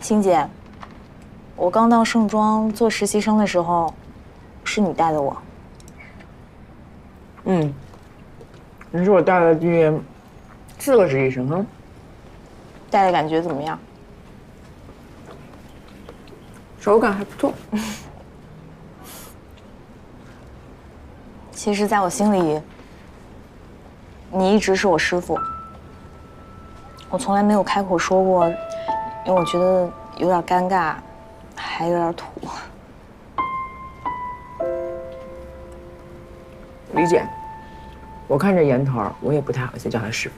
欣姐，我刚到盛庄做实习生的时候，是你带的我。嗯，你是我带的第4个实习生啊。带的感觉怎么样？手感还不错。其实，在我心里，你一直是我师傅。我从来没有开口说过，因为我觉得有点尴尬，还有点土。理解。我看这年头，我也不太好意思叫他师傅。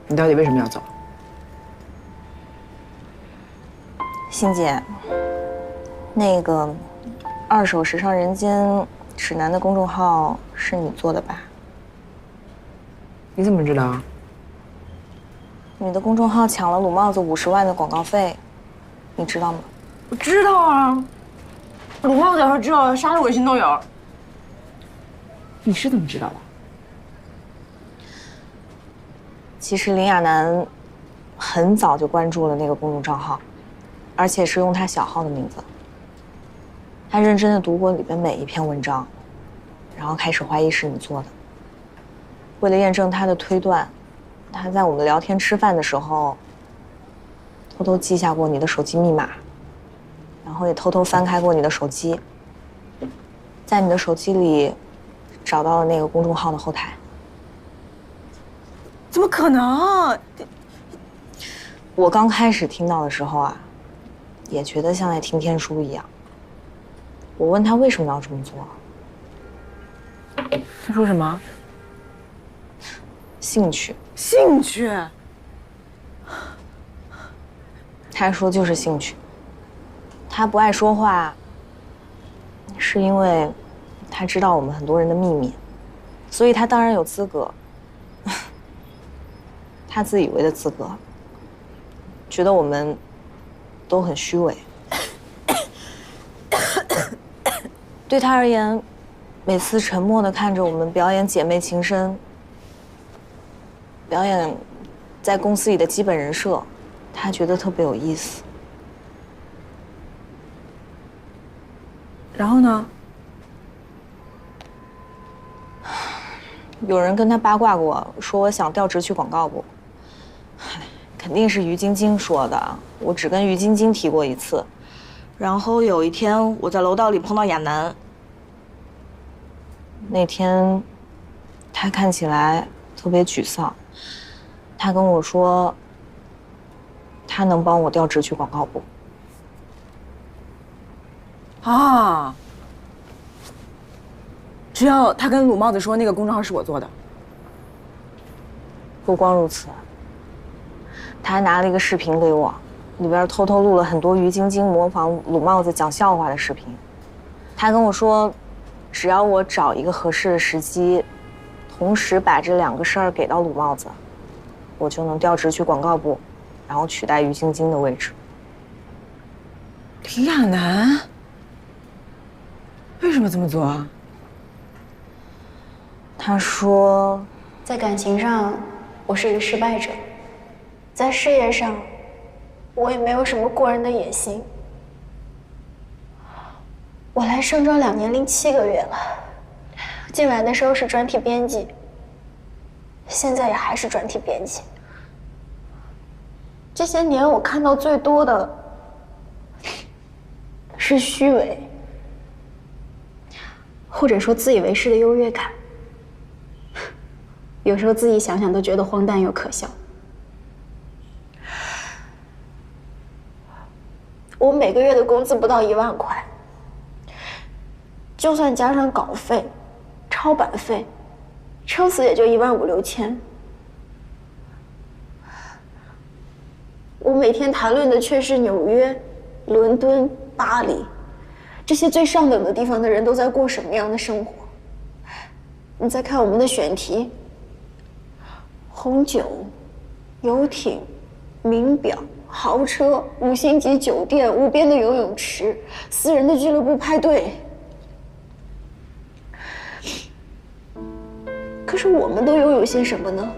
你到底为什么要走？欣姐，那个二手时尚人间指南的公众号是你做的吧？你怎么知道？你的公众号抢了鲁帽子50万的广告费，你知道吗？我知道啊，鲁帽子要是知道，杀了我心都有。你是怎么知道的？其实林亚楠很早就关注了那个公众账号，而且是用他小号的名字。他认真的读过里边每一篇文章，然后开始怀疑是你做的。为了验证他的推断，他在我们聊天吃饭的时候，偷偷记下过你的手机密码，然后也偷偷翻开过你的手机，在你的手机里找到了那个公众号的后台。怎么可能？我刚开始听到的时候啊，也觉得像在听天书一样。我问他为什么要这么做，他说什么？兴趣。兴趣。他说就是兴趣。他不爱说话，是因为他知道我们很多人的秘密，所以他当然有资格。他自以为的资格，觉得我们都很虚伪。对他而言，每次沉默地看着我们表演姐妹情深，表演在公司里的基本人设，他觉得特别有意思。然后呢？有人跟他八卦过，说我想调职去广告部。肯定是于晶晶说的，我只跟于晶晶提过一次。然后有一天我在楼道里碰到亚楠，那天他看起来特别沮丧，他跟我说他能帮我调职去广告部。啊！只要他跟鲁帽子说那个公众号是我做的。不光如此，他还拿了一个视频给我，里边偷偷录了很多于晶晶模仿鲁帽子讲笑话的视频。他跟我说，只要我找一个合适的时机，同时把这2个事儿给到鲁帽子，我就能调职去广告部，然后取代于晶晶的位置。李亚楠为什么这么做啊？他说，在感情上，我是一个失败者；在事业上，我也没有什么过人的野心。我来盛庄2年零7个月了，进来的时候是专题编辑，现在也还是专题编辑。这些年我看到最多的是虚伪，或者说自以为是的优越感。有时候自己想想都觉得荒诞又可笑。我每个月的工资不到1万块，就算加上稿费、抄版费，撑死也就15000、6千。我每天谈论的却是纽约、伦敦、巴黎这些最上等的地方的人都在过什么样的生活。你再看我们的选题，红酒、游艇、名表、豪车、5星级酒店、无边的游泳池、私人的俱乐部派对。可是我们都拥有些什么呢？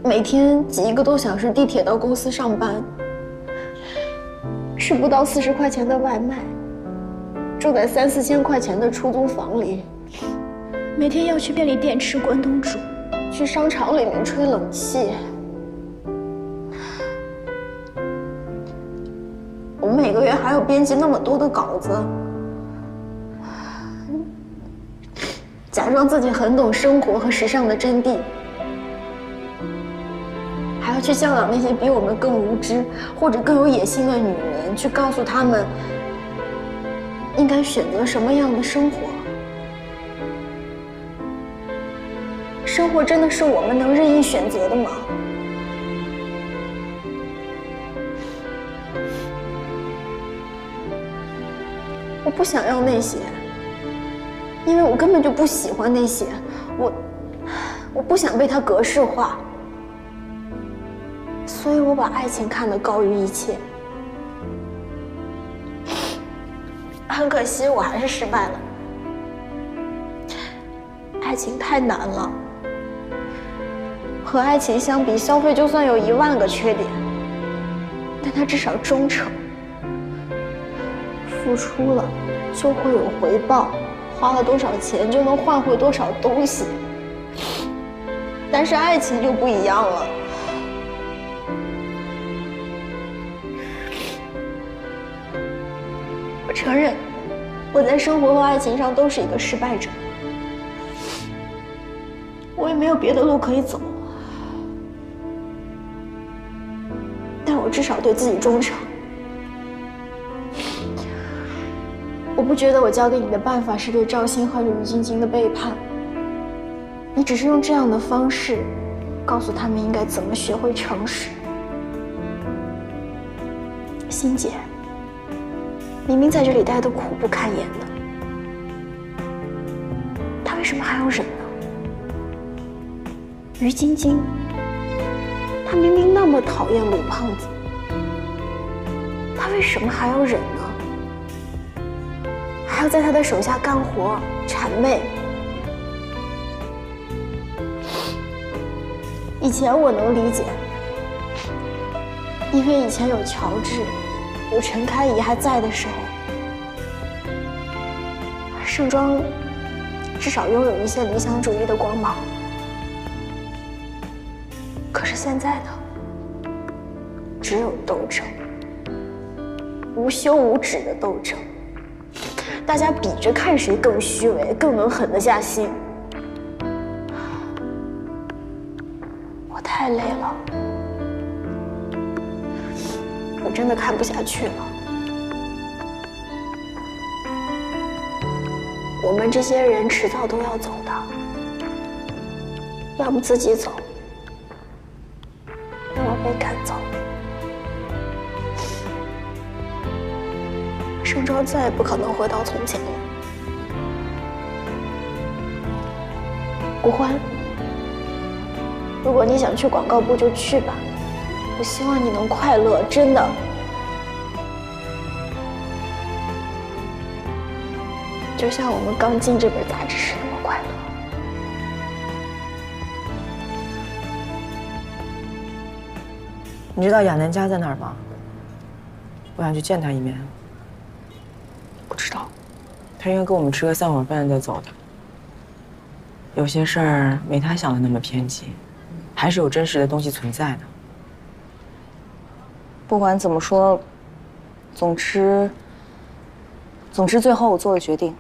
每天挤1个多小时地铁到公司上班，吃不到40块钱的外卖，住在3、4千块钱的出租房里，每天要去便利店吃关东煮，去商场里面吹冷气。我每个月还要编辑那么多的稿子，假装自己很懂生活和时尚的真谛，还要去教导那些比我们更无知或者更有野心的女人，去告诉她们应该选择什么样的生活。生活真的是我们能任意选择的吗？我不想要那些，因为我根本就不喜欢那些，我不想被它格式化，所以我把爱情看得高于一切。很可惜，我还是失败了。爱情太难了，和爱情相比，消费就算有1万个缺点，但它至少忠诚。付出了就会有回报，花了多少钱就能换回多少东西。但是爱情就不一样了，我承认我在生活和爱情上都是一个失败者，我也没有别的路可以走，但我至少对自己忠诚。我不觉得我教给你的办法是对赵鑫和吕晶晶的背叛，你只是用这样的方式告诉他们应该怎么学会诚实。欣姐明明在这里待得苦不堪言的，她为什么还要忍呢？于晶晶，她明明那么讨厌鲁胖子，她为什么还要忍呢？还要在他的手下干活谄媚。以前我能理解，因为以前有乔治，有陈开怡还在的时候，盛庄至少拥有一些理想主义的光芒。可是现在呢，只有斗争，无休无止的斗争。大家比着看谁更虚伪，更能狠得下心。我太累了，我真的看不下去了。我们这些人迟早都要走的，要么自己走，要么被赶走。盛庄再也不可能回到从前了。顾欢，如果你想去广告部就去吧，我希望你能快乐，真的。就像我们刚进这本杂志时那么快乐。你知道亚楠家在哪儿吗？我想去见他一面。不知道，他应该跟我们吃个3碗饭再走的。有些事儿没他想的那么偏激，还是有真实的东西存在的。不管怎么说，总之，最后我做了决定，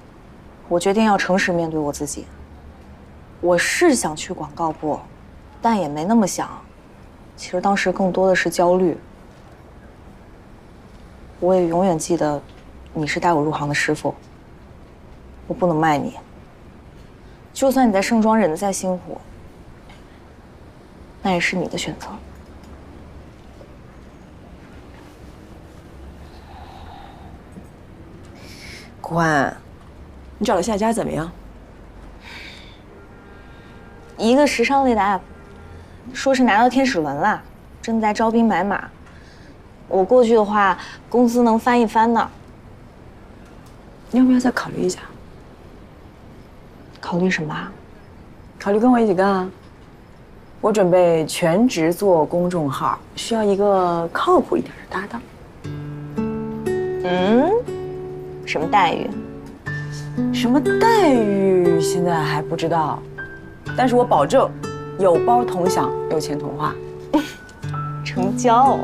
我决定要诚实面对我自己。我是想去广告部，但也没那么想。其实当时更多的是焦虑。我也永远记得，你是带我入行的师傅。我不能卖你。就算你在盛庄忍得再辛苦，那也是你的选择。顾欢，你找的下家怎么样？一个时尚类的 app， 说是拿到天使轮了，正在招兵买马。我过去的话，工资能翻一番呢。你要不要再考虑一下？考虑什么啊？考虑跟我一起干啊？我准备全职做公众号，需要一个靠谱一点的搭档。嗯，什么待遇？什么待遇现在还不知道，但是我保证，有包同享，有钱同花。成交。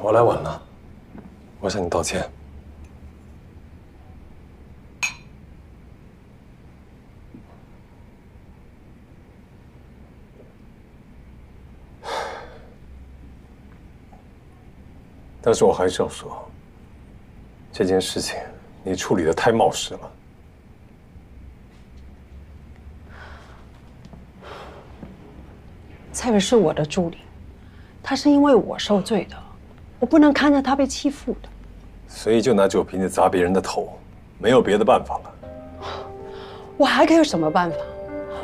我来晚了，我向你道歉。但是我还是要说，这件事情你处理得太冒失了。蔡伟是我的助理，他是因为我受罪的，我不能看着他被欺负的。所以就拿酒瓶子砸别人的头，没有别的办法了。我还可以有什么办法？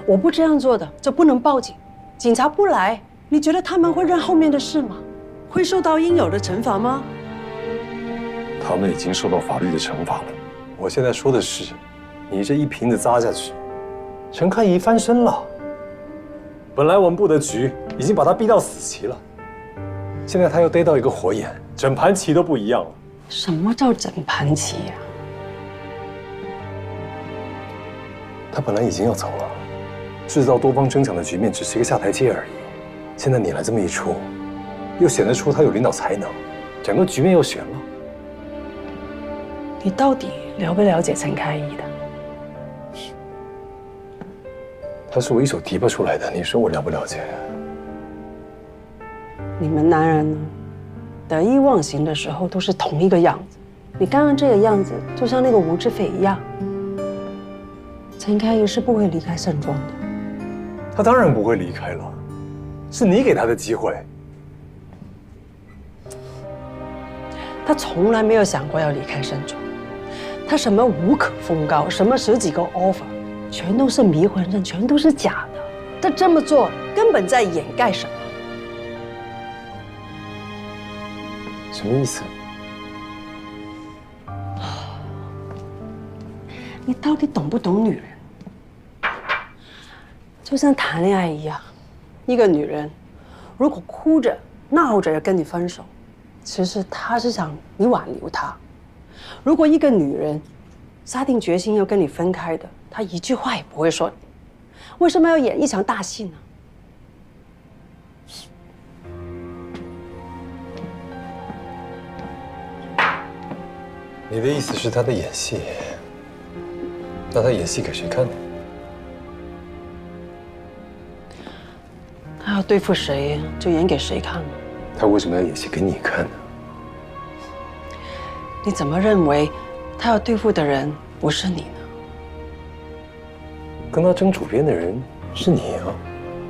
我不这样做的，就不能报警，警察不来，你觉得他们会认后面的事吗？会受到应有的惩罚吗？他们已经受到法律的惩罚了。我现在说的是，你这一瓶子砸下去，陈开怡翻身了。本来我们部的局已经把他逼到死期了，现在他又逮到一个火眼，整盘棋都不一样了。什么叫整盘棋呀？他本来已经要走了，制造多方争抢的局面只是一个下台阶而已。现在你来这么一出，又显得出他有领导才能，整个局面又悬了。你到底了不了解陈开怡的？他是我一手提拔出来的，你说我了不了解？你们男人呢，得意忘形的时候都是同一个样子。你刚刚这个样子，就像那个吴志飞一样。陈开怡是不会离开盛庄的。他当然不会离开了，是你给他的机会。他从来没有想过要离开盛庄，他什么无可奉告，什么10几个 offer， 全都是迷魂阵，全都是假的。他这么做根本在掩盖什么？什么意思？你到底懂不懂女人？就像谈恋爱一样，一个女人如果哭着闹着要跟你分手，其实她是想你挽留她。如果一个女人下定决心要跟你分开的，她一句话也不会说你。为什么要演一场大戏呢？你的意思是他在演戏？那他演戏给谁看呢？他要对付谁，就演给谁看呢？他为什么要演戏给你看呢？你怎么认为他要对付的人不是你呢？跟他争主编的人是你啊！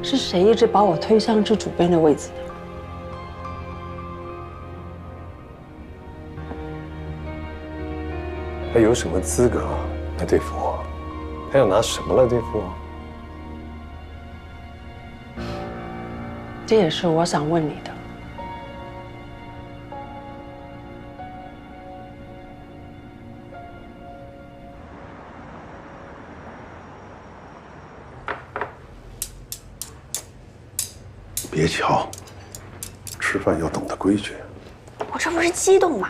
是谁一直把我推上这主编的位置的？他有什么资格来对付我？他要拿什么来对付我？这也是我想问你的。别瞧，吃饭要懂得规矩。我这不是激动吗？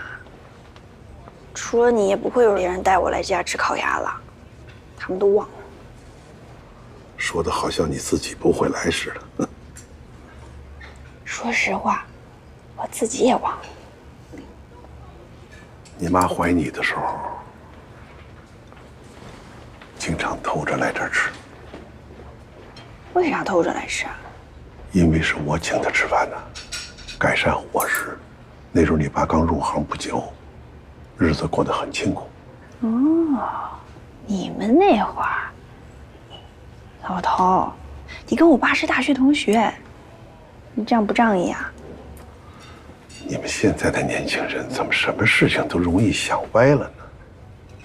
除了你，也不会有别人带我来这家吃烤鸭了，他们都忘了。说的好像你自己不会来似的。说实话，我自己也忘了。你妈怀你的时候，经常偷着来这儿吃。为啥偷着来吃啊？因为是我请她吃饭呢，改善伙食。那时候你爸刚入行不久，日子过得很清苦。哦，你们那会儿，老头，你跟我爸是大学同学，你这样不仗义啊？你们现在的年轻人怎么什么事情都容易想歪了呢？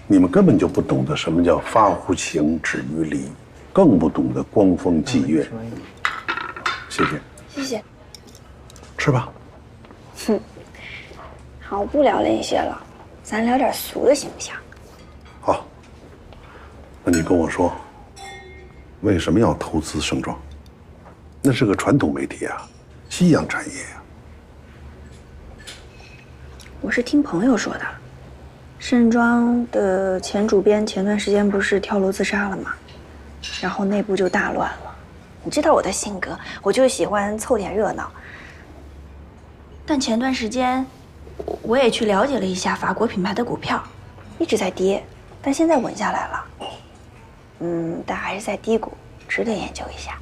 你们根本就不懂得什么叫发乎情，止于礼，更不懂得光风霁月。谢谢，谢谢。吃吧。好，不聊那些了，咱聊点俗的行不行？好，那你跟我说，为什么要投资盛庄？那是个传统媒体啊，夕阳产业啊。我是听朋友说的，盛庄的前主编前段时间不是跳楼自杀了吗？然后内部就大乱了。你知道我的性格，我就喜欢凑点热闹。但前段时间，我也去了解了一下法国品牌的股票，一直在跌，但现在稳下来了。但还是在低谷，值得研究一下。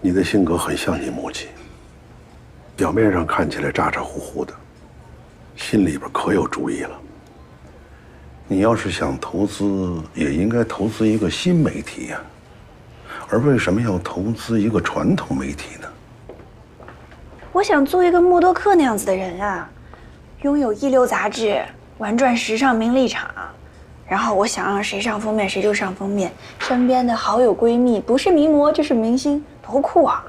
你的性格很像你母亲，表面上看起来咋咋呼呼的，心里边可有主意了。你要是想投资，也应该投资一个新媒体呀，而为什么要投资一个传统媒体呢？我想做一个默多克那样子的人啊，拥有一流杂志，玩转时尚名利场，然后我想让谁上封面谁就上封面，身边的好友闺蜜不是名模就是明星，多酷啊！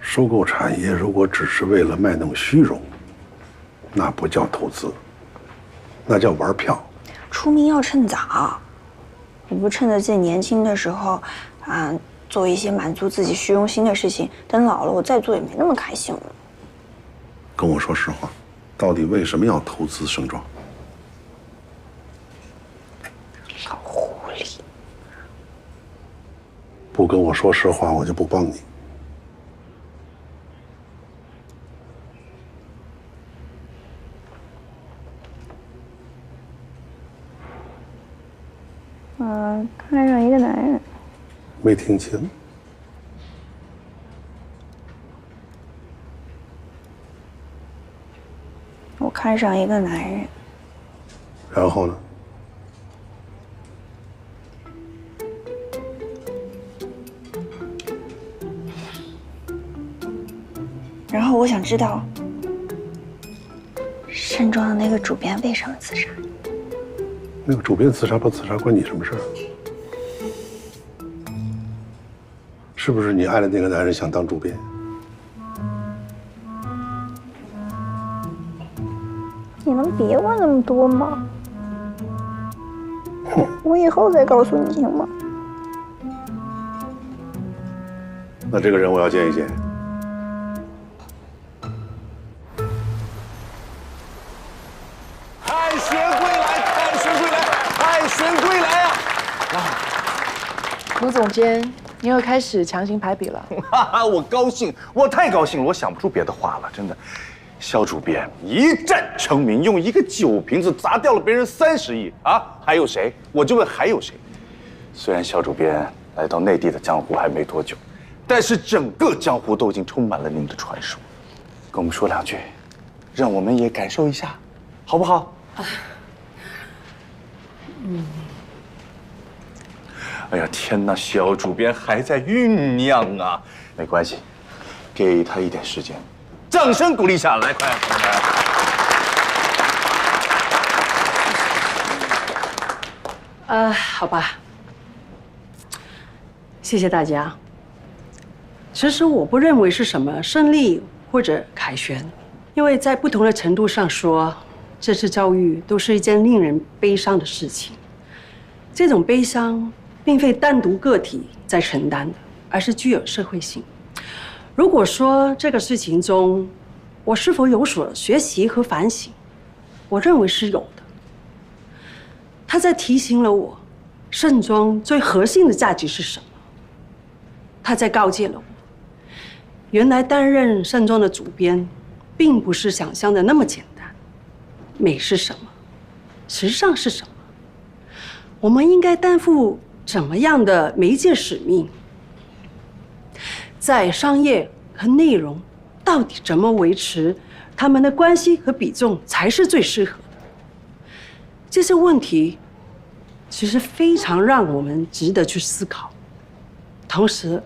收购产业如果只是为了卖弄虚荣，那不叫投资，那叫玩票。出名要趁早，我不趁着自己年轻的时候，做一些满足自己虚荣心的事情，等老了我再做也没那么开心了。跟我说实话，到底为什么要投资盛庄？老狐狸，不跟我说实话，我就不帮你。看上一个男人。没听清。我看上一个男人。然后呢？然后我想知道，盛庄的那个主编为什么自杀？那个主编自杀不自杀关你什么事儿？是不是你爱的那个男人想当主编？你能别问那么多吗？我以后再告诉你行吗？那这个人我要见一见。凯旋归来，凯旋归来，凯旋归来啊！卢总监，你又开始强行排比了。哈哈，我高兴，我太高兴了，我想不出别的话了，真的。肖主编一战成名，用一个酒瓶子砸掉了别人30亿啊！还有谁？我就问还有谁？虽然肖主编来到内地的江湖还没多久，但是整个江湖都已经充满了您的传说。跟我们说两句，让我们也感受一下，好不好？哎呀天哪，肖主编还在酝酿啊！没关系，给他一点时间。掌声鼓励一下，来，快！好吧，谢谢大家。其实我不认为是什么胜利或者凯旋，因为在不同的程度上说，这次遭遇都是一件令人悲伤的事情。这种悲伤并非单独个体在承担的，而是具有社会性。如果说这个事情中，我是否有所学习和反省，我认为是有的。他在提醒了我，盛装最核心的价值是什么。他在告诫了我，原来担任盛装的主编，并不是想象的那么简单。美是什么？时尚是什么？我们应该担负怎么样的媒介使命？在商业和内容到底怎么维持他们的关系和比重才是最适合的？这些问题其实非常让我们值得去思考。同时，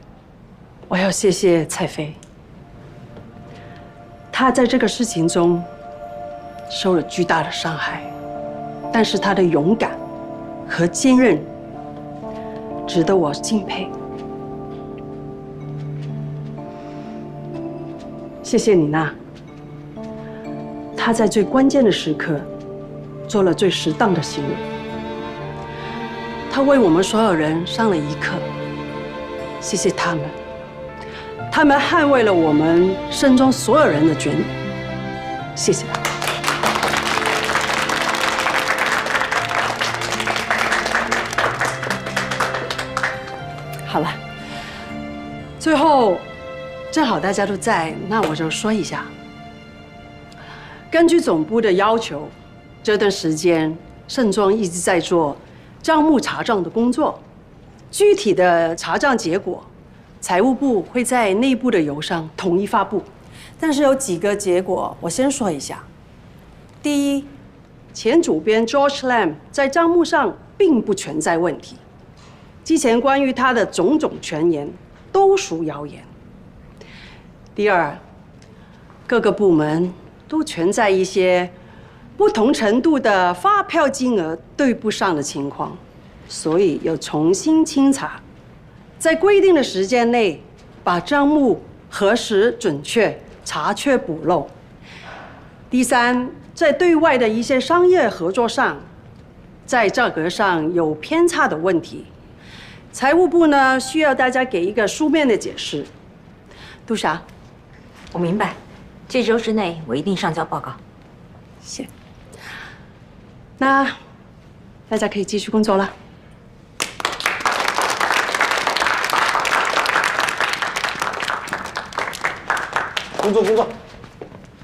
我要谢谢蔡飞，他在这个事情中受了巨大的伤害，但是他的勇敢和坚韧值得我敬佩。谢谢你娜，他在最关键的时刻做了最适当的行为，他为我们所有人上了一课。谢谢他们，他们捍卫了我们盛装所有人的权利。谢谢。好了，最后正好大家都在，那我就说一下。根据总部的要求，这段时间盛装一直在做账目查账的工作。具体的查账结果，财务部会在内部的邮上统一发布。但是有几个结果，我先说一下。第一，前主编 George Lam 在账目上并不存在问题，之前关于他的种种传言都属谣言。第二，各个部门都存在一些不同程度的发票金额对不上的情况，所以要重新清查，在规定的时间内把账目核实准确，查缺补漏。第三，在对外的一些商业合作上，在价格上有偏差的问题，财务部呢需要大家给一个书面的解释。杜莎，我明白，这周之内我一定上交报告。谢。那大家可以继续工作了。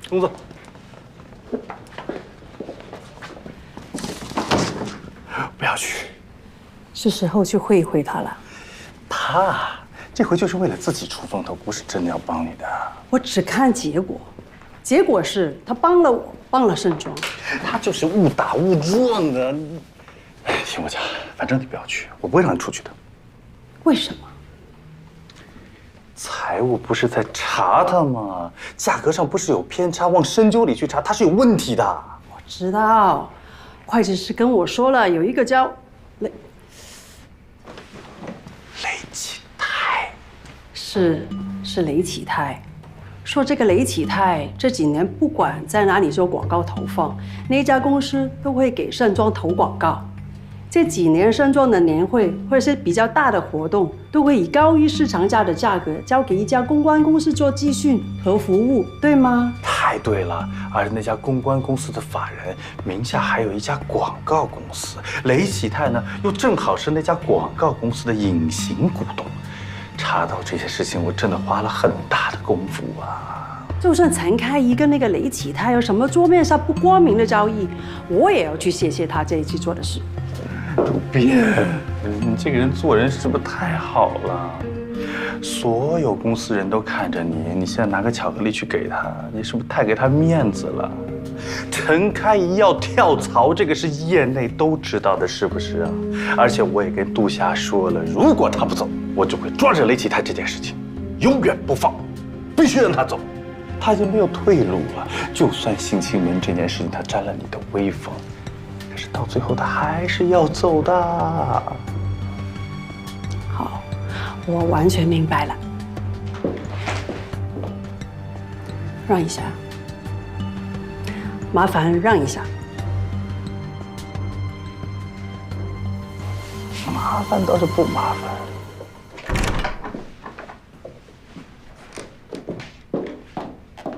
工作。不要去。是时候去会一会他了。他这回就是为了自己出风头，不是真的要帮你的。我只看结果，结果是他帮了我，帮了盛装。他就是误打误撞的。哎，听我讲，反正你不要去，我不会让你出去的。为什么？财务不是在查他吗？价格上不是有偏差，往深究里去查，它是有问题的。我知道，会计师跟我说了，有一个叫雷启泰，是雷启泰，说这个雷启泰这几年不管在哪里做广告投放，那家公司都会给盛装投广告。这几年盛装的年会或者是比较大的活动，都会以高于市场价的价格交给一家公关公司做咨询和服务，对吗？太对了，而那家公关公司的法人名下还有一家广告公司，雷启泰呢又正好是那家广告公司的隐形股东。查到这些事情，我真的花了很大的功夫啊。就算陈开怡跟那个雷启泰有什么桌面上不光明的交易，我也要去谢谢他这一次做的事。主编，你这个人做人是不是太好了？所有公司人都看着你，你现在拿个巧克力去给他，你是不是太给他面子了？陈开怡要跳槽，这个是业内都知道的，是不是啊？而且我也跟杜霞说了，如果他不走，我就会抓着雷启泰这件事情，永远不放，必须让他走。他已经没有退路了。就算性侵门这件事情他沾了你的威风，可是到最后他还是要走的。好，我完全明白了。让一下，麻烦让一下。麻烦倒是不麻烦。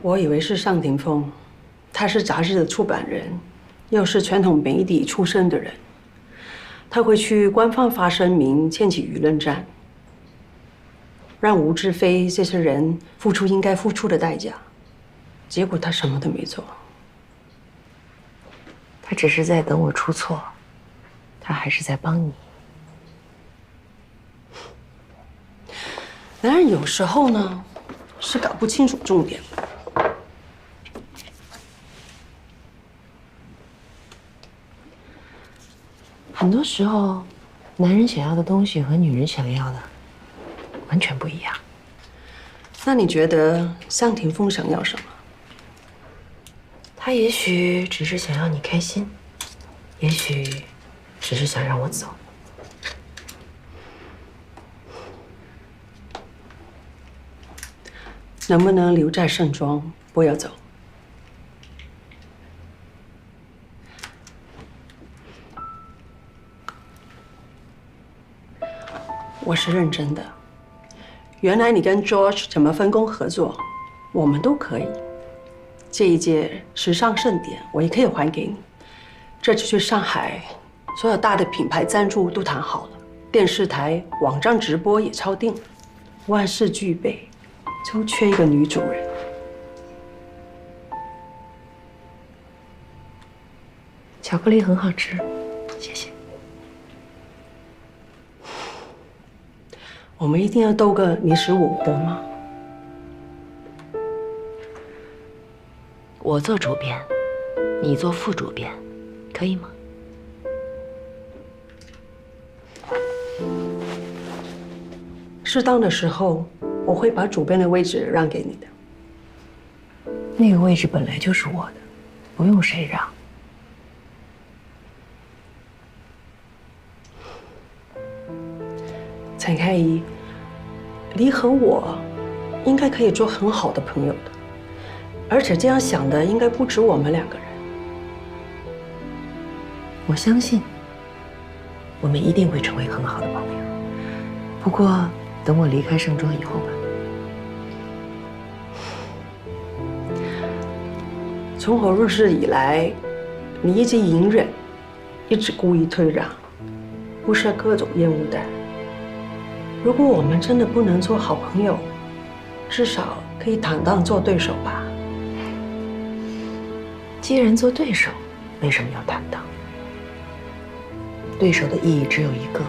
我以为是尚廷峰，他是杂志的出版人，又是传统媒体出身的人，他会去官方发声明，牵起舆论战，让吴志飞这些人付出应该付出的代价。结果他什么都没做。他只是在等我出错，他还是在帮你。男人有时候呢，是搞不清楚重点。很多时候，男人想要的东西和女人想要的完全不一样。那你觉得尚廷峰想要什么？他也许只是想要你开心，也许只是想让我走。能不能留在盛庄，不要走？我是认真的。原来你跟 George 怎么分工合作，我们都可以。这一届时尚盛典，我也可以还给你。这次去上海，所有大的品牌赞助都谈好了，电视台、网站直播也敲定了，万事俱备，就缺一个女主人。巧克力很好吃，谢谢。我们一定要斗个你死我活吗？我做主编，你做副主编，可以吗？适当的时候，我会把主编的位置让给你的。那个位置本来就是我的，不用谁让。陈开怡，你和我应该可以做很好的朋友的，而且这样想的应该不止我们两个人。我相信，我们一定会成为很好的朋友。不过，等我离开盛庄以后吧。从我入世以来，你一直隐忍，一直故意退让，不设各种烟雾弹。如果我们真的不能做好朋友，至少可以坦荡做对手吧。既然做对手，为什么要坦荡？对手的意义只有一个：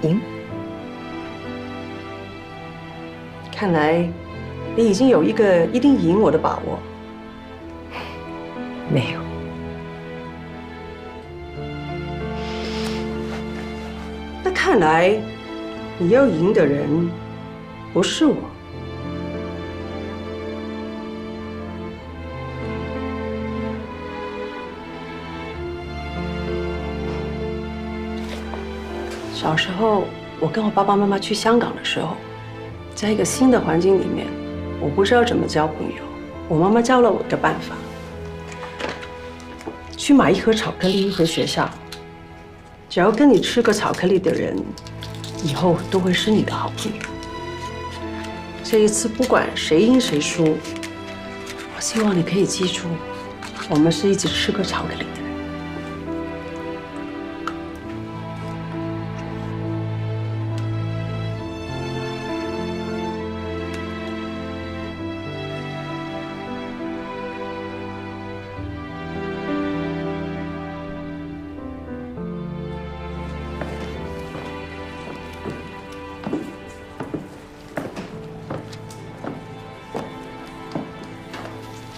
赢。看来，你已经有一个一定赢我的把握。没有。那看来，你要赢的人不是我。小时候，我跟我爸爸妈妈去香港的时候，在一个新的环境里面，我不知道怎么交朋友。我妈妈教了我一个办法：去买一盒巧克力回学校，只要跟你吃个巧克力的人，以后都会是你的好朋友。这一次不管谁赢谁输，我希望你可以记住，我们是一起吃个巧克力的人。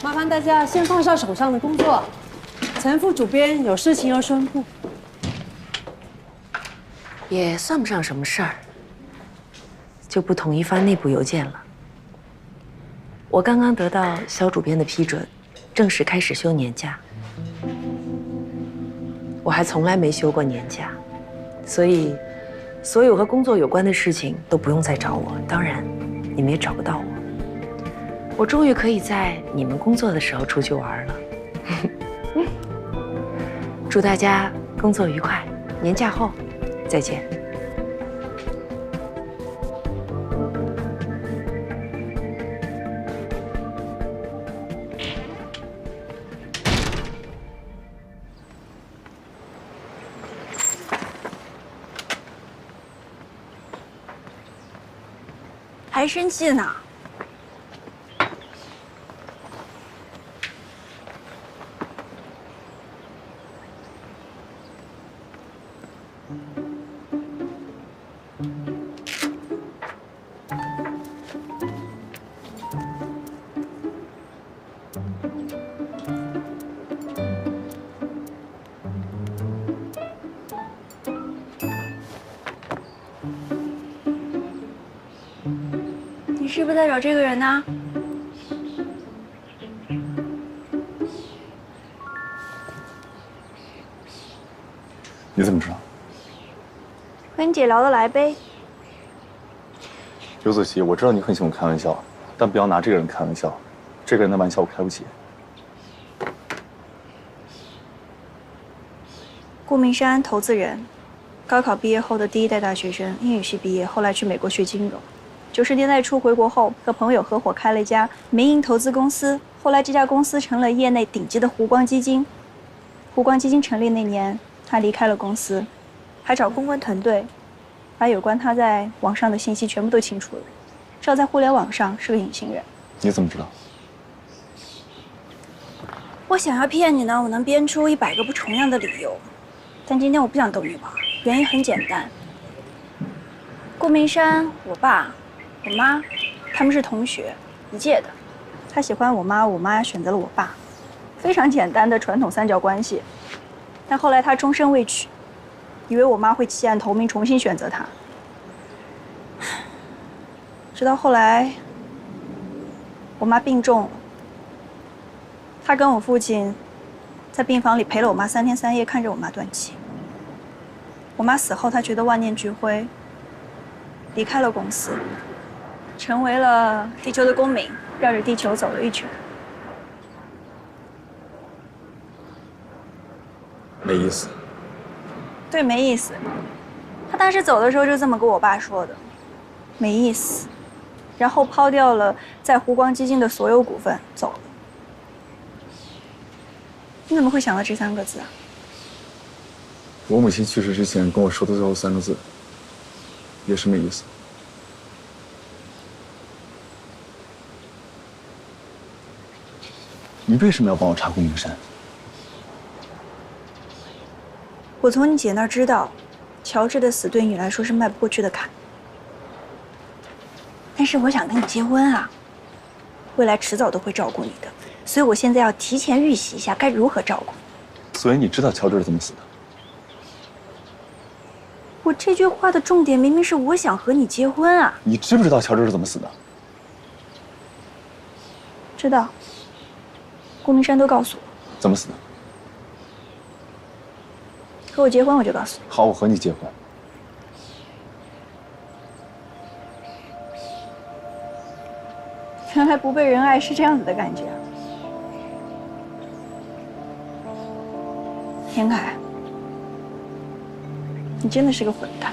麻烦大家先放下手上的工作，陈副主编有事情要宣布。也算不上什么事儿，就不同意发内部邮件了。我刚刚得到肖主编的批准，正式开始休年假。我还从来没休过年假，所以所有和工作有关的事情都不用再找我，当然你们也找不到我。我终于可以在你们工作的时候出去玩了。祝大家工作愉快，年假后再见。还生气呢？你是不是在找这个人呢？你怎么知道？和你姐聊得来呗。刘子熙，我知道你很喜欢开玩笑，但不要拿这个人开玩笑，这个人的玩笑我开不起。顾明山，投资人，高考毕业后的第一代大学生，英语系毕业，后来去美国学金融。90年代初回国后，和朋友合伙开了一家民营投资公司，后来这家公司成了业内顶级的湖光基金。湖光基金成立那年，他离开了公司，还找公关团队，把有关他在网上的信息全部都清除了，照在互联网上是个隐形人。你怎么知道？我想要骗你呢，我能编出100个不重样的理由，但今天我不想逗你玩，原因很简单。顾明山，我爸。我妈，他们是同学，一届的。他喜欢我妈，我妈选择了我爸，非常简单的传统三角关系。但后来他终身未娶，以为我妈会弃暗投明，重新选择他。直到后来，我妈病重了，他跟我父亲在病房里陪了我妈3天3夜，看着我妈断气。我妈死后，他觉得万念俱灰，离开了公司。成为了地球的公民，绕着地球走了一圈。没意思。对，没意思。他当时走的时候就这么跟我爸说的，没意思。然后抛掉了在湖光基金的所有股份走了。你怎么会想到这3个字啊？我母亲去世之前跟我说的最后3个字，也是没意思。你为什么要帮我查顾明山？我从你姐那儿知道，乔治的死对你来说是迈不过去的坎。但是我想跟你结婚啊，未来迟早都会照顾你的，所以我现在要提前预习一下该如何照顾。所以你知道乔治是怎么死的？我这句话的重点明明是我想和你结婚啊！你知不知道乔治是怎么死的？知道。顾明山都告诉我。怎么死的？和我结婚，我就告诉你。好，我和你结婚。原来不被人爱是这样子的感觉啊！田凯，你真的是个混蛋。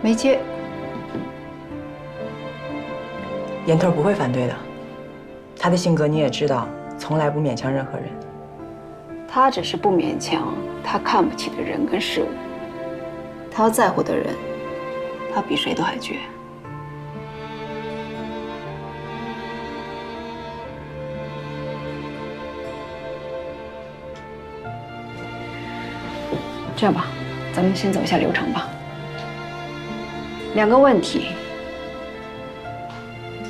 没接。严头不会反对的，他的性格你也知道，从来不勉强任何人。他只是不勉强他看不起的人跟事物，他在乎的人，他比谁都还倔。这样吧，咱们先走一下流程吧。2个问题：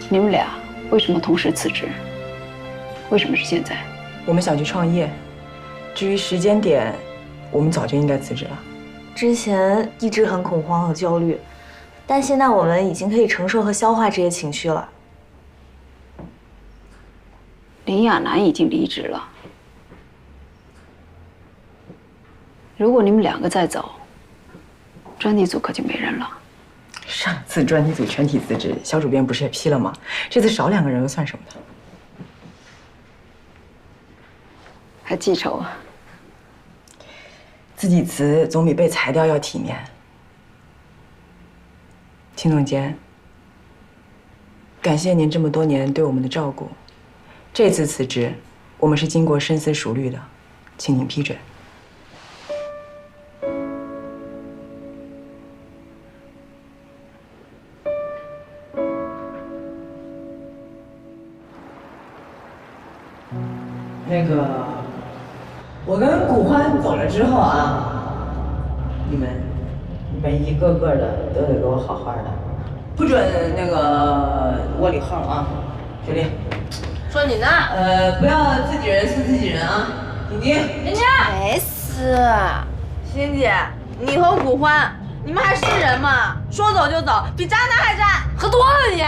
你们俩为什么同时辞职？为什么是现在？我们想去创业，至于时间点，我们早就应该辞职了。之前一直很恐慌和焦虑，但现在我们已经可以承受和消化这些情绪了。林亚楠已经离职了。如果你们2个再走，专题组可就没人了。上次专题组全体辞职，小主编不是也批了吗？这次少2个人又算什么呢？还记仇啊？自己辞总比被裁掉要体面。秦总监，感谢您这么多年对我们的照顾。这次辞职，我们是经过深思熟虑的，请您批准。那个，我跟古欢走了之后啊，你们一个个的都得给我好好的，不准那个窝里横啊，雪莉。说你呢？不要自己人诉自己人啊，婷婷。人家没死。欣姐，你和古欢，你们还是人吗？说走就走，比渣男还渣。喝多了你？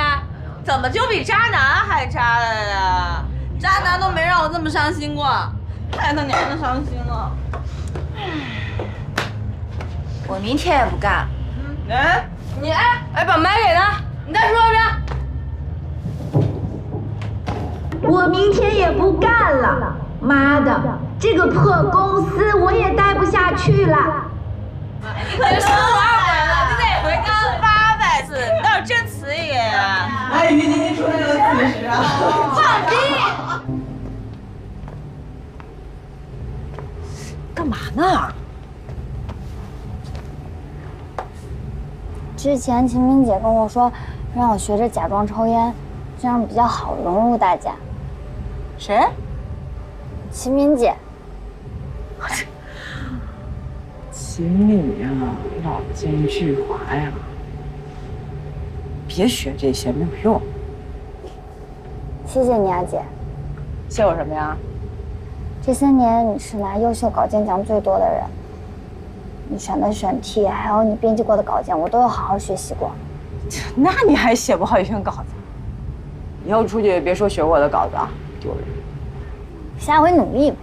怎么就比渣男还渣了呀？渣男都没让我这么伤心过，害得你还能伤心了。我明天也不干。你把麦给他，你再说一遍。我明天也不干了，妈的，这个破公司我也待不下去了。你可就说多少回了？你哪回干了800次？你倒是真辞一个呀！阿姨今天出来了40啊！放屁！干嘛呢？之前秦明姐跟我说，让我学着假装抽烟，这样比较好融入大家。谁？秦明姐。请你呀，老奸巨猾呀！别学这些，没有用。谢谢你啊，姐。谢我什么呀？这3年你是拿优秀稿件奖最多的人，你选的选题，还有你编辑过的稿件，我都有好好学习过。那你还写不好一篇稿子？以后出去别说学我的稿子啊，丢人。下回努力呗。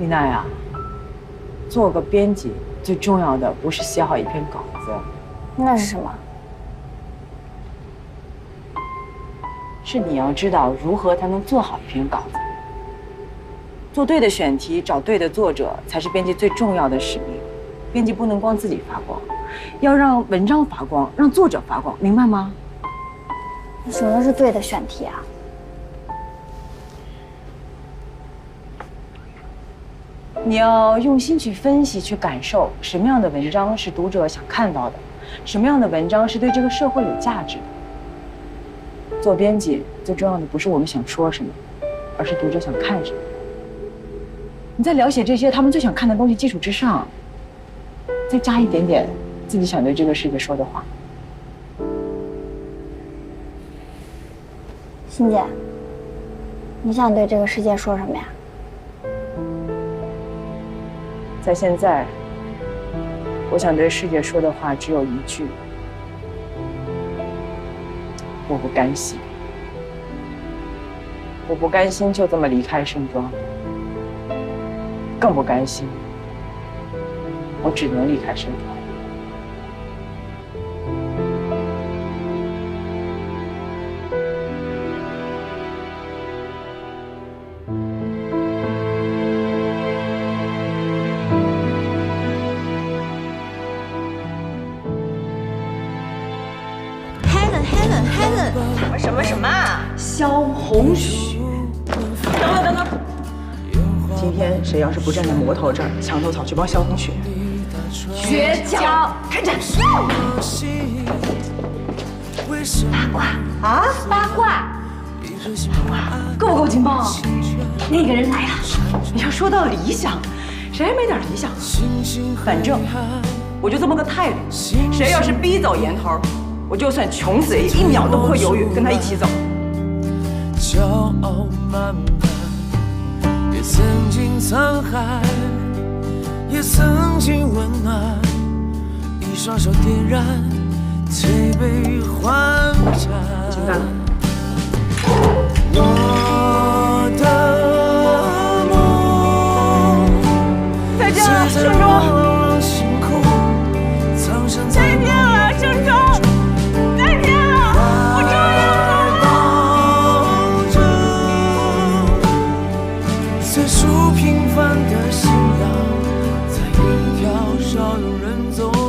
丽娜呀，做个编辑最重要的不是写好一篇稿子，那是什么？是你要知道如何才能做好一篇稿子。做对的选题，找对的作者，才是编辑最重要的使命。编辑不能光自己发光，要让文章发光，让作者发光，明白吗？什么是对的选题啊？你要用心去分析、去感受，什么样的文章是读者想看到的，什么样的文章是对这个社会有价值的。做编辑最重要的不是我们想说什么，而是读者想看什么。你在了解这些他们最想看的东西基础之上，再加一点点自己想对这个世界说的话。欣姐，你想对这个世界说什么呀？在现在，我想对世界说的话只有一句：我不甘心。我不甘心就这么离开盛庄，更不甘心我只能离开盛庄。什么啊？萧红雪。等。今天谁要是不站在魔头这儿，墙头草去帮萧红雪，绝交！开战！八卦，够不够劲爆？那个人来了。要说到理想，谁还没点理想？反正我就这么个态度，谁要是逼走岩头，我就算穷死也1秒都不会犹豫，跟他一起走。骄傲满满，也曾经沧海，也曾经温暖，一双手点燃推杯换盏。请干了。我的梦再见了，盛庄。人走